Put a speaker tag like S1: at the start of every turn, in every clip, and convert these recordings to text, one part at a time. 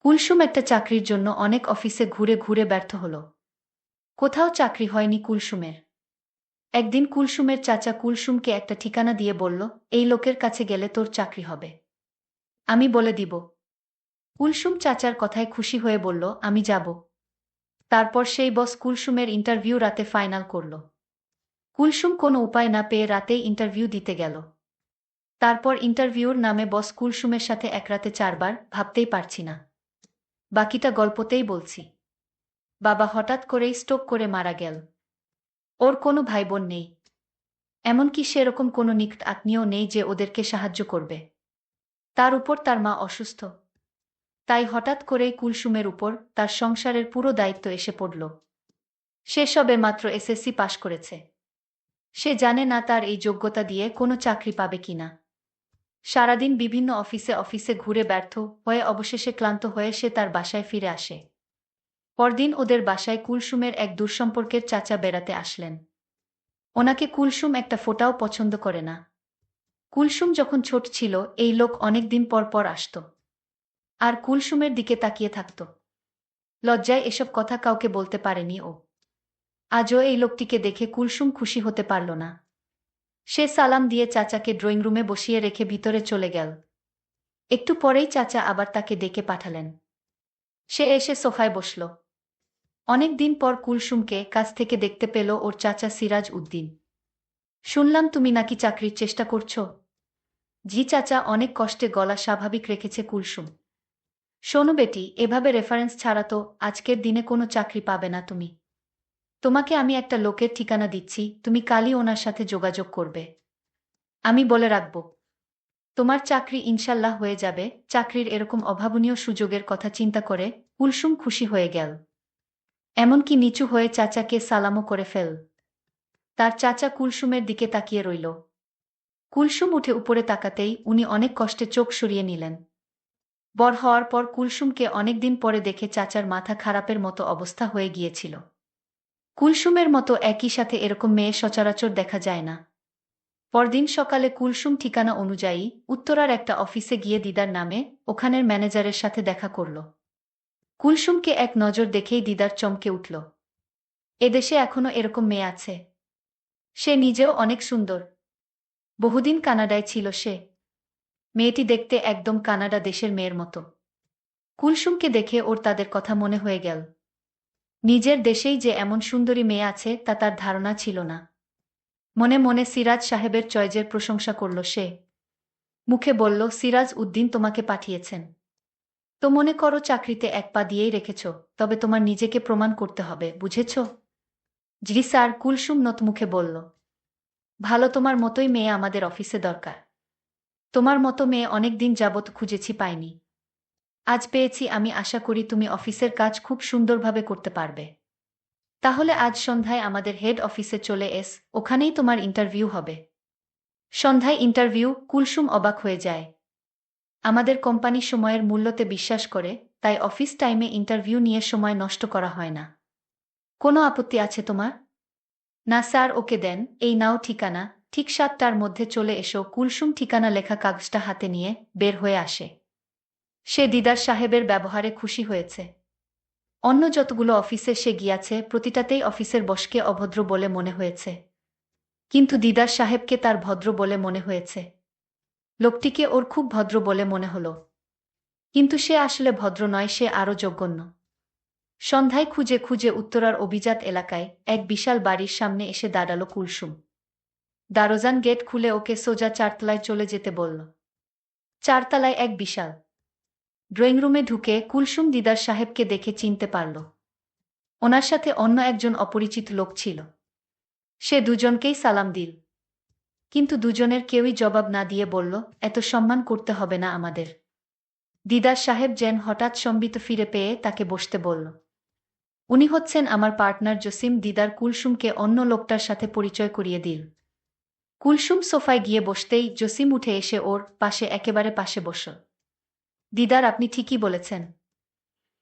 S1: কুলসুম একটা চাকরির জন্য অনেক অফিসে ঘুরে ঘুরে ব্যর্থ হল। কোথাও চাকরি হয়নি কুলসুমের। একদিন কুলসুমের চাচা কুলসুমকে একটা ঠিকানা দিয়ে বলল, এই লোকের কাছে গেলে তোর চাকরি হবে। আমি বলে দিব। কুলসুম চাচার কথায় খুশি হয়ে বলল, আমি যাব। তারপর সেই বস কুলসুমের ইন্টারভিউ রাতে ফাইনাল করল। কুলসুম কোনো উপায় না পেয়ে রাতেই ইন্টারভিউ দিতে গেল। তারপর ইন্টারভিউর নামে বস কুলসুমের সাথে এক রাতে 4 বার ভাবতেই পারছি না। বাকিটা গল্পতেই বলছি। বাবা হঠাৎ করেই স্ট্রোক করে মারা গেল। ওর কোনো ভাইবোন নেই। এমনকি সেরকম কোনো নিকট আত্মীয় নেই যে ওদেরকে সাহায্য করবে। তার উপর তার মা অসুস্থ। তাই হঠাৎ করেই কুলসুমের উপর তার সংসারের পুরো দায়িত্ব এসে পড়ল। সে সবে মাত্র এসএসসি পাশ করেছে। সে জানে না তার এই যোগ্যতা দিয়ে কোনো চাকরি পাবে কিনা। সারাদিন বিভিন্ন অফিসে অফিসে ঘুরে ব্যর্থ হয়ে অবশেষে ক্লান্ত হয়ে সে তার বাসায় ফিরে আসে। পরদিন ওদের বাসায় কুলসুমের এক দূরসম্পর্কের চাচা বেড়াতে আসলেন। ওনাকে কুলসুম একটা ফোঁটাও পছন্দ করে না। কুলসুম যখন ছোট ছিল এই লোক অনেক দিন পর পর আসত। আর কুলসুমের দিকে তাকিয়ে থাকত। লজ্জায় এসব কথা কাউকে বলতে পারেনি ও। আজও এই লোকটিকে দেখে কুলসুম খুশি হতে পারল না। সে সালাম দিয়ে চাচাকে ড্রয়িং রুমে বসিয়ে রেখে ভিতরে চলে গেল। একটু পরেই চাচা আবার তাকে ডেকে পাঠালেন। সে এসে সোফায় বসল। অনেক দিন পর কুলসুমকে কাছ থেকে দেখতে পেল ওর চাচা সিরাজ উদ্দিন। শুনলাম তুমি নাকি চাকরির চেষ্টা করছো। জি চাচা, অনেক কষ্টে গলা স্বাভাবিক রেখেছে কুলসুম। শোনো বেটি, এভাবে রেফারেন্স ছাড়া তো আজকের দিনে কোনো চাকরি পাবে না তুমি। তোমাকে আমি একটা লোকের ঠিকানা দিচ্ছি, তুমি কালই ওনার সাথে যোগাযোগ করবে। আমি বলে রাখব, তোমার চাকরি ইনশাল্লাহ হয়ে যাবে। চাকরির এরকম অভাবনীয় সুযোগের কথা চিন্তা করে কুলসুম খুশি হয়ে গেল। এমনকি নিচু হয়ে চাচাকে সালামও করে ফেল। তার চাচা কুলসুমের দিকে তাকিয়ে রইল। কুলসুম উঠে উপরে তাকাতেই উনি অনেক কষ্টে চোখ সরিয়ে নিলেন। বড় হওয়ার পর কুলসুমকে অনেকদিন পরে দেখে চাচার মাথা খারাপের মতো অবস্থা হয়ে গিয়েছিল। কুলসুমের মতো একই সাথে এরকম মেয়ে সচরাচর দেখা যায় না। পরদিন সকালে কুলসুম ঠিকানা অনুযায়ী উত্তরার একটা অফিসে গিয়ে দিদার নামে ওখানের ম্যানেজারের সাথে দেখা করল। কুলসুমকে এক নজর দেখেই দিদার চমকে উঠল। এদেশে এখনো এরকম মেয়ে আছে। সে নিজেও অনেক সুন্দর। বহুদিন কানাডায় ছিল সে। মেয়েটি দেখতে একদম কানাডা দেশের মেয়ের মতো। কুলসুমকে দেখে ওর তাদের কথা মনে হয়ে গেল। নিজের দেশেই যে এমন সুন্দরী মেয়ে আছে তা তার ধারণা ছিল না। মনে মনে সিরাজ সাহেবের চয়েজের প্রশংসা করল সে। মুখে বলল, সিরাজ উদ্দিন তোমাকে পাঠিয়েছেন। তো মনে করো চাকরিতে এক পা দিয়েই রেখেছ, তবে তোমার নিজেকে প্রমাণ করতে হবে, বুঝেছ? জি স্যার, কুলসুম নত মুখে বলল। ভালো, তোমার মতোই মেয়ে আমাদের অফিসে দরকার। তোমার মতো মেয়ে অনেক দিন যাবৎ খুঁজেছি, পাইনি। আজ পেয়েছি। আমি আশা করি তুমি অফিসের কাজ খুব সুন্দরভাবে করতে পারবে। তাহলে আজ সন্ধ্যায় আমাদের হেড অফিসে চলে এস, ওখানেই তোমার ইন্টারভিউ হবে। সন্ধ্যায় ইন্টারভিউ? কুলসুম অবাক হয়ে যায়। আমাদের কোম্পানি সময়ের মূল্যতে বিশ্বাস করে, তাই অফিস টাইমে ইন্টারভিউ নিয়ে সময় নষ্ট করা হয় না। কোনো আপত্তি আছে তোমার? না স্যার, ওকে দেন, এই নাও ঠিকানা। ঠিক 7টার মধ্যে চলে এসো। কুলসুম ঠিকানা লেখা কাগজটা হাতে নিয়ে বের হয়ে আসে। সে দিদার সাহেবের ব্যবহারে খুশি হয়েছে। অন্য যতগুলো অফিসে সে গিয়াছে প্রতিটাতেই অফিসের বসকে অভদ্র বলে মনে হয়েছে। কিন্তু দিদার সাহেবকে তার ভদ্র বলে মনে হয়েছে। লোকটিকে ওর খুব ভদ্র বলে মনে হলো। কিন্তু সে আসলে ভদ্র নয়, সে আরও জঘন্য। সন্ধ্যায় খুঁজে খুঁজে উত্তরার অভিজাত এলাকায় এক বিশাল বাড়ির সামনে এসে দাঁড়ালো কুলসুম। দারোজান গেট খুলে ওকে সোজা 4তলায় চলে যেতে বলল। 4তলায় এক বিশাল ড্রয়িং রুমে ঢুকে কুলসুম দিদার সাহেবকে দেখে চিনতে পারল। ওনার সাথে অন্য একজন অপরিচিত লোক ছিল। সে দুজনকেই সালাম দিল। কিন্তু দুজনের কেউই জবাব না দিয়ে বলল, এত সম্মান করতে হবে না আমাদের। দিদার সাহেব যেন হঠাৎ সম্বিত ফিরে পেয়ে তাকে বসতে বলল। উনি হচ্ছেন আমার পার্টনার জসিম। দিদার কুলসুমকে অন্য লোকটার সাথে পরিচয় করিয়ে দিল। কুলসুম সোফায় গিয়ে বসতেই জসিম উঠে এসে ওর পাশে একেবারে পাশে বসল। দিদার, আপনি ঠিকই বলেছেন।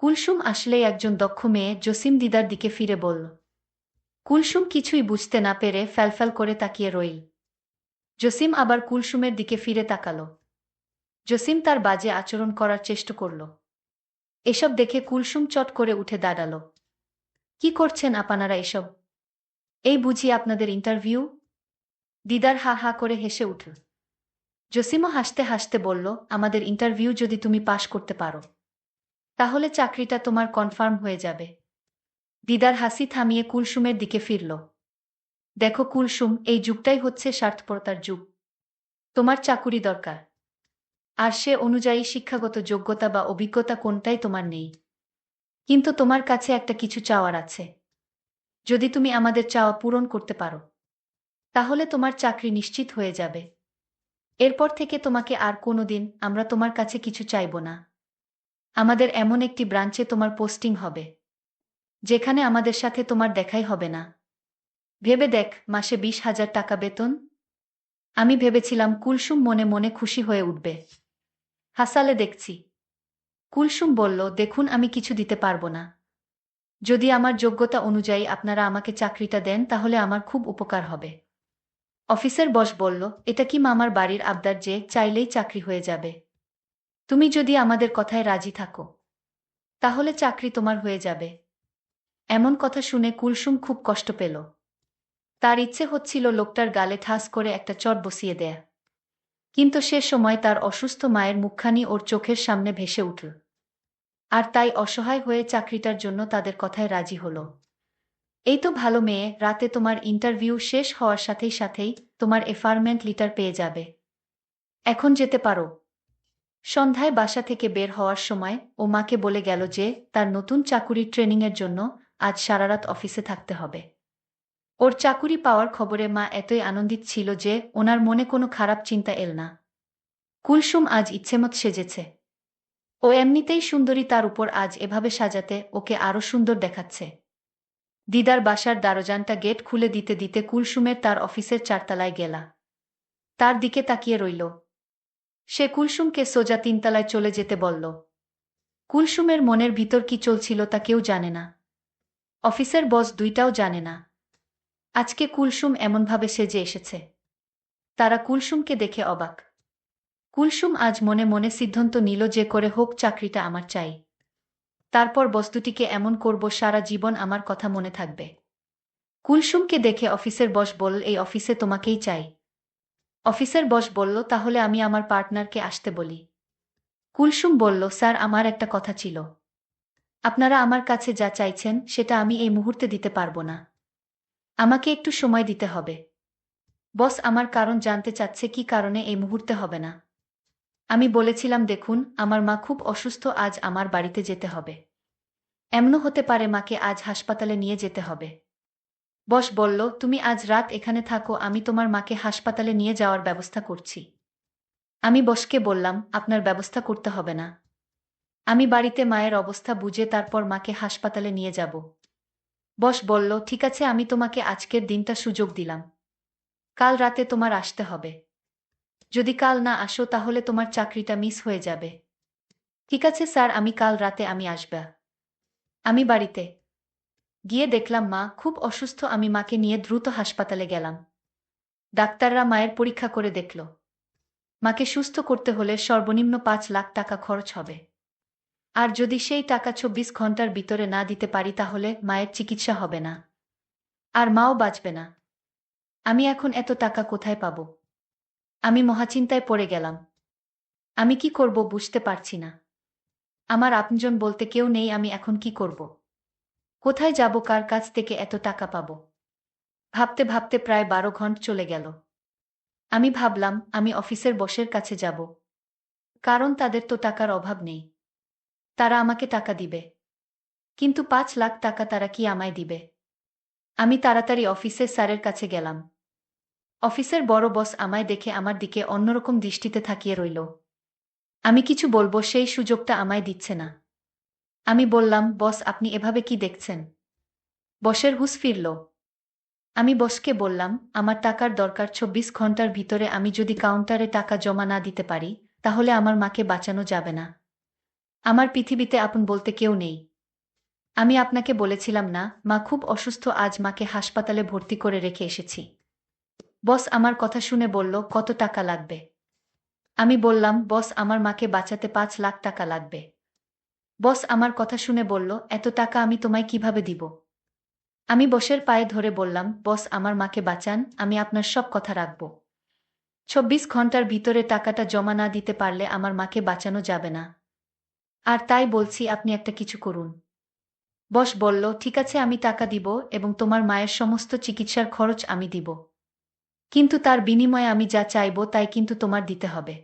S1: কুলসুম আসলেই একজন দক্ষ মেয়ে, জসিম দিদার দিকে ফিরে বলল। কুলসুম কিছুই বুঝতে না পেরে ফ্যালফ্যাল করে তাকিয়ে রইল। জসিম আবার কুলসুমের দিকে ফিরে তাকাল। জসিম তার বাজে আচরণ করার চেষ্টা করল। এসব দেখে কুলসুম চট করে উঠে দাঁড়ালো। কি করছেন আপনারা এসব? এই বুঝি আপনাদের ইন্টারভিউ? দিদার হা হা করে হেসে উঠল। জসিমও হাসতে হাসতে বলল, আমাদের ইন্টারভিউ যদি তুমি পাশ করতে পারো তাহলে চাকরিটা তোমার কনফার্ম হয়ে যাবে। দিদার হাসি থামিয়ে কুলসুমের দিকে ফিরল। দেখো কুলসুম, এই যুগটাই হচ্ছে স্বার্থপরতার যুগ। তোমার চাকুরি দরকার, আর সে অনুযায়ী শিক্ষাগত যোগ্যতা বা অভিজ্ঞতা কোনটাই তোমার নেই। কিন্তু তোমার কাছে একটা কিছু চাওয়ার আছে। যদি তুমি আমাদের চাওয়া পূরণ করতে পারো তাহলে তোমার চাকরি নিশ্চিত হয়ে যাবে। এরপর থেকে তোমাকে আর কোনোদিন আমরা তোমার কাছে কিছু চাইব না। আমাদের এমন একটি ব্রাঞ্চে তোমার পোস্টিং হবে যেখানে আমাদের সাথে তোমার দেখাই হবে না। ভেবে দেখ, মাসে 20,000 টাকা বেতন। আমি ভেবেছিলাম কুলসুম মনে মনে খুশি হয়ে উঠবে। হাসালে দেখছি। কুলসুম বলল, দেখুন আমি কিছু দিতে পারবো না। যদি আমার যোগ্যতা অনুযায়ী আপনারা আমাকে চাকরিটা দেন তাহলে আমার খুব উপকার হবে। অফিসের বস বলল, এটা কি মামার বাড়ির আবদার যে চাইলেই চাকরি হয়ে যাবে? তুমি যদি আমাদের কথায় রাজি থাকো তাহলে চাকরি তোমার হয়ে যাবে। এমন কথা শুনে কুলসুম খুব কষ্ট পেল। তার ইচ্ছে হচ্ছিল লোকটার গালে ঠাস করে একটা চট বসিয়ে দেয়া। কিন্তু সে সময় তার অসুস্থ মায়ের মুখখানি ওর চোখের সামনে ভেসে উঠল। আর তাই অসহায় হয়ে চাকরিটার জন্য তাদের কথায় রাজি হলো। এই তো ভালো মেয়ে, রাতে তোমার ইন্টারভিউ শেষ হওয়ার সাথেই সাথেই তোমার অ্যাপয়েন্টমেন্ট লেটার পেয়ে যাবে। এখন যেতে পারো। সন্ধ্যায় বাসা থেকে বের হওয়ার সময় ও মাকে বলে গেল যে তার নতুন চাকুরির ট্রেনিংয়ের জন্য আজ সারারাত অফিসে থাকতে হবে। ওর চাকুরি পাওয়ার খবরে মা এতই আনন্দিত ছিল যে ওনার মনে কোনো খারাপ চিন্তা এল না। কুলসুম আজ ইচ্ছেমত সেজেছে। ও এমনিতেই সুন্দরী, তার উপর আজ এভাবে সাজাতে ওকে আরো সুন্দর দেখাচ্ছে। দিদার বাসার দরজাটা গেট খুলে দিতে দিতে কুলসুমের তার অফিসের 4 তলায় গেলা। তার দিকে তাকিয়ে রইল। সে কুলসুমকে সোজা 3 তলায় চলে যেতে বলল। কুলসুমের মনের ভিতর কি চলছিল তা কেউ জানে না। অফিসের বস দুইটাও জানে না আজকে কুলসুম এমনভাবে সেজে এসেছে। তারা কুলসুমকে দেখে অবাক। কুলসুম আজ মনে মনে সিদ্ধান্ত নিল যে করে হোক চাকরিটা আমার চাই। তারপর বস্তুটিকে এমন করব সারা জীবন আমার কথা মনে থাকবে। কুলসুমকে দেখে অফিসের বস বলল, এই অফিসে তোমাকেই চাই। অফিসের বস বলল, তাহলে আমি আমার পার্টনারকে আসতে বলি। কুলসুম বলল, স্যার আমার একটা কথা ছিল। আপনারা আমার কাছে যা চাইছেন সেটা আমি এই মুহূর্তে দিতে পারবো না। আমাকে একটু সময় দিতে হবে। বস আমার কারণ জানতে চাচ্ছে কি কারণে এই মুহূর্তে হবে না। আমি বলেছিলাম, দেখুন আমার মা খুব অসুস্থ, আজ আমার বাড়িতে যেতে হবে। এমনও হতে পারে মাকে আজ হাসপাতালে নিয়ে যেতে হবে। বস বলল, তুমি আজ রাত এখানে থাকো, আমি তোমার মাকে হাসপাতালে নিয়ে যাওয়ার ব্যবস্থা করছি। আমি বসকে বললাম, আপনার ব্যবস্থা করতে হবে না। আমি বাড়িতে মায়ের অবস্থা বুঝে তারপর মাকে হাসপাতালে নিয়ে যাব। বস বলল, ঠিক আছে, আমি তোমাকে আজকের দিনটা সুযোগ দিলাম। কাল রাতে তোমার আসতে হবে। যদি কাল না আসো তাহলে তোমার চাকরিটা মিস হয়ে যাবে। ঠিক আছে স্যার, আমি কাল রাতে আমি আসব। আমি বাড়িতে গিয়ে দেখলাম মা খুব অসুস্থ। আমি মাকে নিয়ে দ্রুত হাসপাতালে গেলাম। ডাক্তাররা মায়ের পরীক্ষা করে দেখল মাকে সুস্থ করতে হলে সর্বনিম্ন 5 লাখ টাকা খরচ হবে। আর যদি সেই টাকা 24 ঘন্টার ভিতরে না দিতে পারি তাহলে মায়ের চিকিৎসা হবে না, আর মাও বাঁচবে না। আমি এখন এত টাকা কোথায় পাব? আমি মহাচিন্তায় পড়ে গেলাম। আমি কি করব বুঝতে পারছি না। আমার আপনজন বলতে কেউ নেই। আমি এখন কি করব? কোথায় যাব? কার কাছ থেকে এত টাকা পাব? ভাবতে ভাবতে প্রায় 12 ঘন্টা চলে গেল। আমি ভাবলাম আমি অফিসের বসের কাছে যাব, কারণ তাদের তো টাকার অভাব নেই। তারা আমাকে টাকা দিবে। কিন্তু 5 লাখ টাকা তারা কি আমায় দিবে? আমি তাড়াতাড়ি অফিসের স্যারের কাছে গেলাম। অফিসের বড় বস আমায় দেখে আমার দিকে অন্যরকম দৃষ্টিতে তাকিয়ে রইল। আমি কিছু বলবো সেই সুযোগটা আমায় দিচ্ছে না। আমি বললাম, বস আপনি এভাবে কি দেখছেন? বসের হুঁশ ফিরল। আমি বসকে বললাম, আমার টাকার দরকার। 24 ঘন্টার ভিতরে আমি যদি কাউন্টারে টাকা জমা না দিতে পারি তাহলে আমার মাকে বাঁচানো যাবে না। আমার পৃথিবীতে আপন বলতে কেউ নেই। আমি আপনাকে বলেছিলাম না মা খুব অসুস্থ, আজ মাকে হাসপাতালে ভর্তি করে রেখে এসেছি। বস আমার কথা শুনে বলল, কত টাকা লাগবে? আমি বললাম, বস আমার মাকে বাঁচাতে 5 লাখ টাকা লাগবে। বস আমার কথা শুনে বলল, এত টাকা আমি তোমায় কিভাবে দিব? আমি বসের পায়ে ধরে বললাম, বস আমার মাকে বাঁচান, আমি আপনার সব কথা রাখব। 24 ঘন্টার ভিতরে টাকাটা জমা না দিতে পারলে আমার মাকে বাঁচানো যাবে না। আর তাই বলছি আপনি একটা কিছু করুন। বস বলল, ঠিক আছে আমি টাকা দিব এবং তোমার মায়ের সমস্ত চিকিৎসার খরচ আমি দিব। কিন্তু তার বিনিময়ে আমি যা চাইব তাই কিন্তু তোমার দিতে হবে।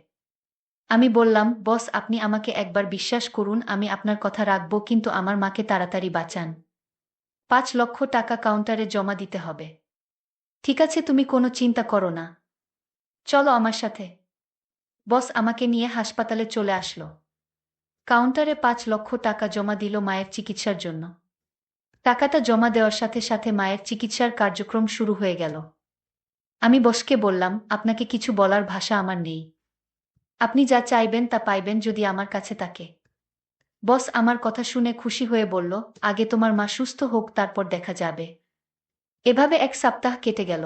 S1: আমি বললাম, বস আপনি আমাকে একবার বিশ্বাস করুন, আমি আপনার কথা রাখব, কিন্তু আমার মাকে তাড়াতাড়ি বাঁচান। 5 লক্ষ টাকা কাউন্টারে জমা দিতে হবে। ঠিক আছে, তুমি কোনো চিন্তা করো না। চলো আমার সাথে। বস আমাকে নিয়ে হাসপাতালে চলে আসলো। কাউন্টারে 5 লক্ষ টাকা জমা দিল মায়ের চিকিৎসার জন্য। টাকাটা জমা দেওয়ার সাথে সাথে মায়ের চিকিৎসার কার্যক্রম শুরু হয়ে গেল। আমি বসকে বললাম, আপনাকে কিছু বলার ভাষা আমার নেই। আপনি যা চাইবেন তা পাইবেন যদি আমার কাছে থাকে। বস আমার কথা শুনে খুশি হয়ে বলল, আগে তোমার মা সুস্থ হোক, তারপর দেখা যাবে। এভাবে 1 সপ্তাহ কেটে গেল।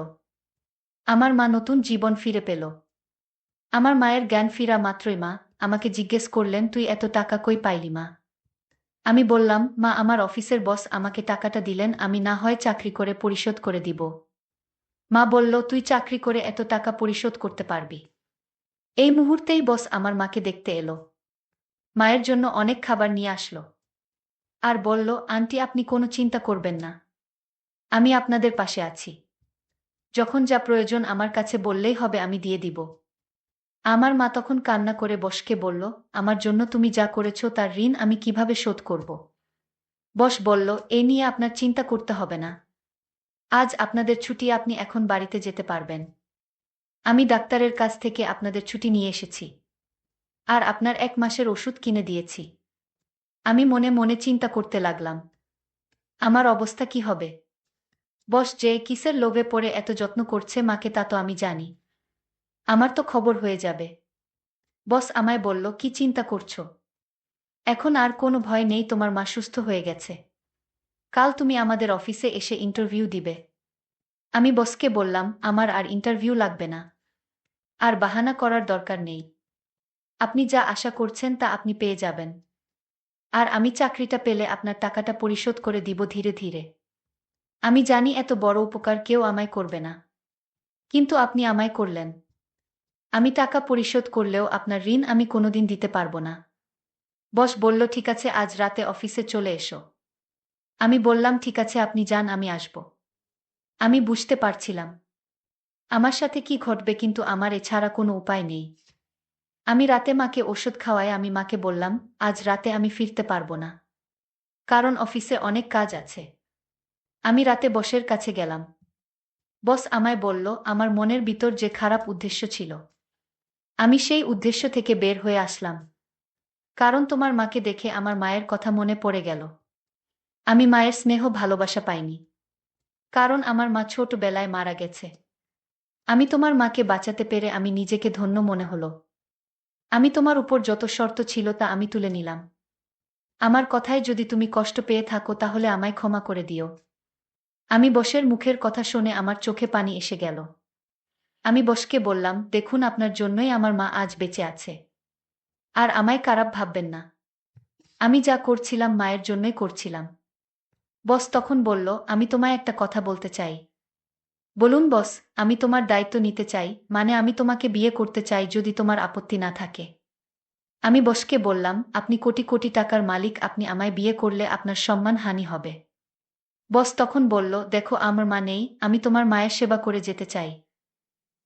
S1: আমার মা নতুন জীবন ফিরে পেল। আমার মায়ের জ্ঞান ফিরা মাত্রই মা আমাকে জিজ্ঞেস করলেন, তুই এত টাকা কই পাইলি মা? আমি বললাম, মা আমার অফিসের বস আমাকে টাকাটা দিলেন, আমি না হয় চাকরি করে পরিশোধ করে দিব। মা বলল, তুই চাকরি করে এত টাকা পরিশোধ করতে পারবি? এই মুহূর্তেই বস আমার মাকে দেখতে এলো। মায়ের জন্য অনেক খাবার নিয়ে আসলো। আর বলল, আন্টি আপনি কোনো চিন্তা করবেন না, আমি আপনাদের পাশে আছি। যখন যা প্রয়োজন আমার কাছে বললেই হবে, আমি দিয়ে দিব। আমার মা তখন কান্না করে বসকে বলল, আমার জন্য তুমি যা করেছ তার ঋণ আমি কিভাবে শোধ করব? বস বলল, এ নিয়ে আপনার চিন্তা করতে হবে না। আজ আপনাদের ছুটি, আপনি এখন বাড়িতে যেতে পারবেন। আমি ডাক্তারের কাছ থেকে আপনাদের ছুটি নিয়ে এসেছি। আর আপনার 1 মাসের ওষুধ কিনে দিয়েছি। আমি মনে মনে চিন্তা করতে লাগলাম, আমার অবস্থা কি হবে? বস যে কিসের লোভে পড়ে এত যত্ন করছে মাকে তা তো আমি জানি। আমার তো খবর হয়ে যাবে। বস আমায় বলল, কি চিন্তা করছো? এখন আর কোনো ভয় নেই, তোমার মা সুস্থ হয়ে গেছে। কাল তুমি আমাদের অফিসে এসে ইন্টারভিউ দিবে। আমি বসকে বললাম, আমার আর ইন্টারভিউ লাগবে না। আর বাহানা করার দরকার নেই। আপনি যা আশা করছেন তা আপনি পেয়ে যাবেন। আর আমি চাকরিটা পেলে আপনার টাকাটা পরিশোধ করে দিব ধীরে ধীরে। আমি জানি এত বড় উপকার কেউ আমায় করবে না, কিন্তু আপনি আমায় করলেন। আমি টাকা পরিশোধ করলেও আপনার ঋণ আমি কোনোদিন দিতে পারবো না। বস বলল, ঠিক আছে আজ রাতে অফিসে চলে এসো। আমি বললাম, ঠিক আছে আপনি যান, আমি আসব। আমি বুঝতে পারছিলাম আমার সাথে কি ঘটবে, কিন্তু আমার এছাড়া কোনো উপায় নেই। আমি রাতে মাকে ওষুধ খাওয়ায় আমি মাকে বললাম, আজ রাতে আমি ফিরতে পারবো না, কারণ অফিসে অনেক কাজ আছে। আমি রাতে বসের কাছে গেলাম। বস আমায় বলল, আমার মনের ভিতর যে খারাপ উদ্দেশ্য ছিল, আমি সেই উদ্দেশ্য থেকে বের হয়ে আসলাম। কারণ তোমার মাকে দেখে আমার মায়ের কথা মনে পড়ে গেল। আমি মায়ের স্নেহ ভালোবাসা পাইনি, কারণ আমার মা ছোটবেলায় মারা গেছে। আমি তোমার মাকে বাঁচাতে পেরে আমি নিজেকে ধন্য মনে হলো। আমি তোমার উপর যত শর্ত ছিল তা আমি তুলে নিলাম। আমার কথায় যদি তুমি কষ্ট পেয়ে থাকো তাহলে আমায় ক্ষমা করে দিও। আমি বসের মুখের কথা শুনে আমার চোখে পানি এসে গেল। আমি বসকে বললাম, দেখুন আপনার জন্যই আমার মা আজ বেঁচে আছে। আর আমায় খারাপ ভাববেন না। আমি যা করছিলাম মায়ের জন্যই করছিলাম। বস তখন বলল, আমি তোমায় একটা কথা বলতে চাই। বলুন বস। আমি তোমার দায়িত্ব নিতে চাই, মানে আমি তোমাকে বিয়ে করতে চাই যদি তোমার আপত্তি না থাকে। আমি বসকে বললাম, আপনি কোটি কোটি টাকার মালিক, আপনি আমায় বিয়ে করলে আপনার সম্মান হানি হবে। বস তখন বলল, দেখো আমার মা নেই, আমি তোমার মায়ের সেবা করে যেতে চাই।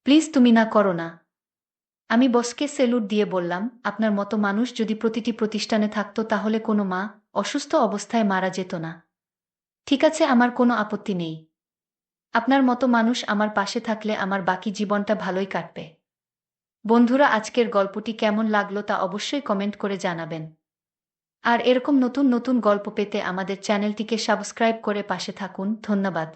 S1: প্লিজ তুমি না করো না। আমি বসকে সেলুট দিয়ে বললাম, আপনার মতো মানুষ যদি প্রতিটি প্রতিষ্ঠানে থাকতো তাহলে কোনো মা অসুস্থ অবস্থায় মারা যেত না। ঠিক আছে, আমার কোনো আপত্তি নেই। আপনার মতো মানুষ আমার পাশে থাকলে আমার বাকি জীবনটা ভালোই কাটবে। বন্ধুরা, আজকের গল্পটি কেমন লাগলো তা অবশ্যই কমেন্ট করে জানাবেন। আর এরকম নতুন নতুন গল্প পেতে আমাদের চ্যানেলটিকে সাবস্ক্রাইব করে পাশে থাকুন। ধন্যবাদ।